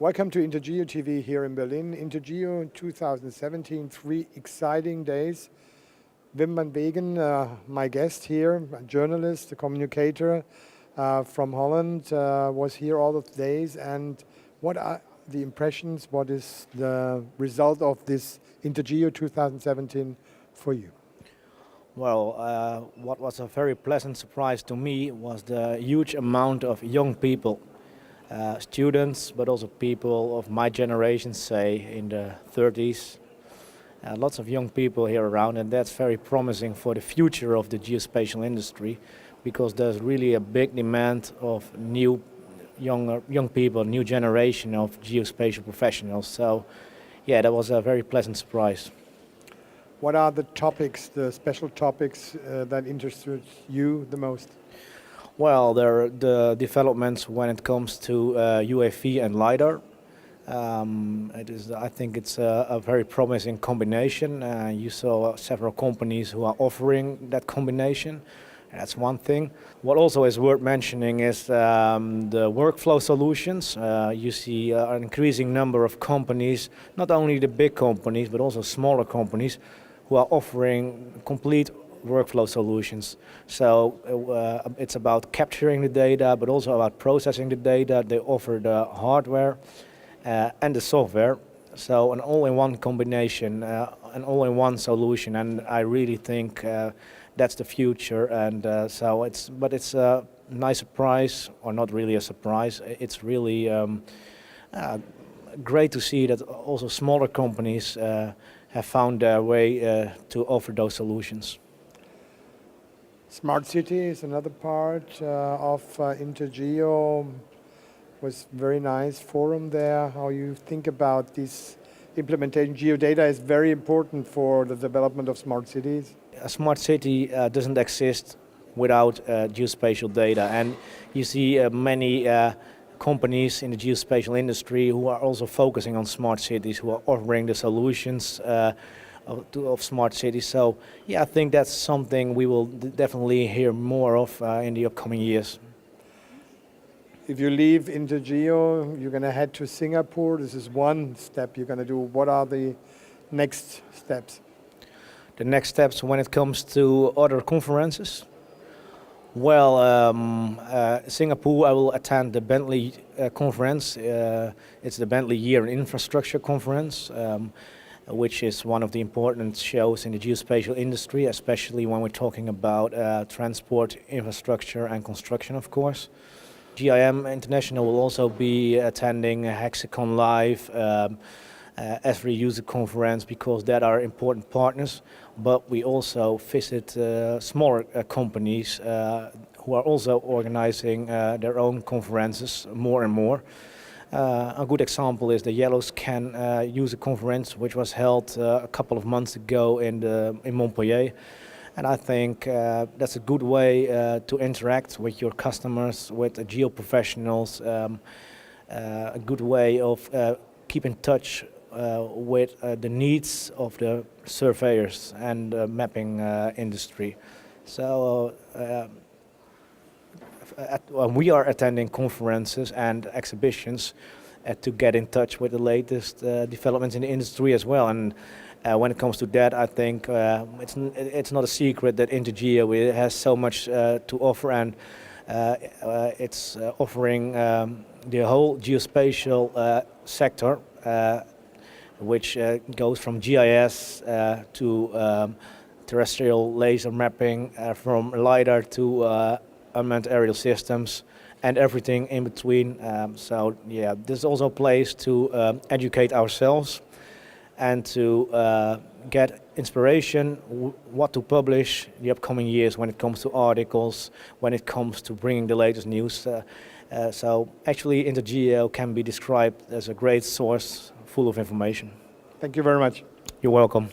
Welcome to INTERGEO TV here in Berlin. INTERGEO 2017, 3 exciting days. Wegen, my guest here, a journalist, a communicator from Holland, was here all of the days. And what are the impressions, what is the result of this INTERGEO 2017 for you? Well, what was a very pleasant surprise to me was the huge amount of young people. Students, but also people of my generation, say in the 30s. Lots of young people here around, and that's very promising for the future of the geospatial industry, because there's really a big demand of young people, new generation of geospatial professionals. So, yeah, that was a very pleasant surprise. What are the topics, the special topics that interested you the most? Well, there are the developments when it comes to UAV and LiDAR. I think it's a very promising combination. You saw several companies who are offering that combination. That's one thing. What also is worth mentioning is the workflow solutions. You see an increasing number of companies, not only the big companies, but also smaller companies, who are offering complete workflow solutions. So it's about capturing the data, but also about processing the data. They offer the hardware and the software. So an all-in-one combination, an all-in-one solution, and I really think that's the future. And but it's a nice surprise, or not really a surprise. It's really great to see that also smaller companies have found their way to offer those solutions. Smart City is another part of INTERGEO. Was very nice forum there. How you think about this implementation? Geodata is very important for the development of smart cities. A smart city doesn't exist without geospatial data, and you see many companies in the geospatial industry who are also focusing on smart cities, who are offering the solutions of smart cities. So yeah, I think that's something we will definitely hear more of in the upcoming years. If you leave INTERGEO, you're going to head to Singapore. This is one step you're going to do. What are the next steps? The next steps when it comes to other conferences? Well, Singapore, I will attend the Bentley conference. It's the Bentley Year in Infrastructure Conference, which is one of the important shows in the geospatial industry, especially when we're talking about transport, infrastructure and construction, of course. GIM International will also be attending Hexacon Live, every user conference, because that are important partners. But we also visit smaller companies who are also organizing their own conferences more and more. A good example is the Yellowscan user conference, which was held a couple of months ago in Montpellier. And I think that's a good way to interact with your customers, with the geo-professionals, a good way of keep in touch with the needs of the surveyors and the mapping industry. So we are attending conferences and exhibitions to get in touch with the latest developments in the industry as well. And when it comes to that, I think it's not a secret that INTERGEO has so much to offer, and it's offering the whole geospatial sector, which goes from GIS to terrestrial laser mapping, from LiDAR to unmanned aerial systems, and everything in between. So yeah, this is also a place to educate ourselves and to get inspiration what to publish in the upcoming years when it comes to articles, when it comes to bringing the latest news. So actually INTERGEO can be described as a great source full of information. Thank you very much. You're welcome.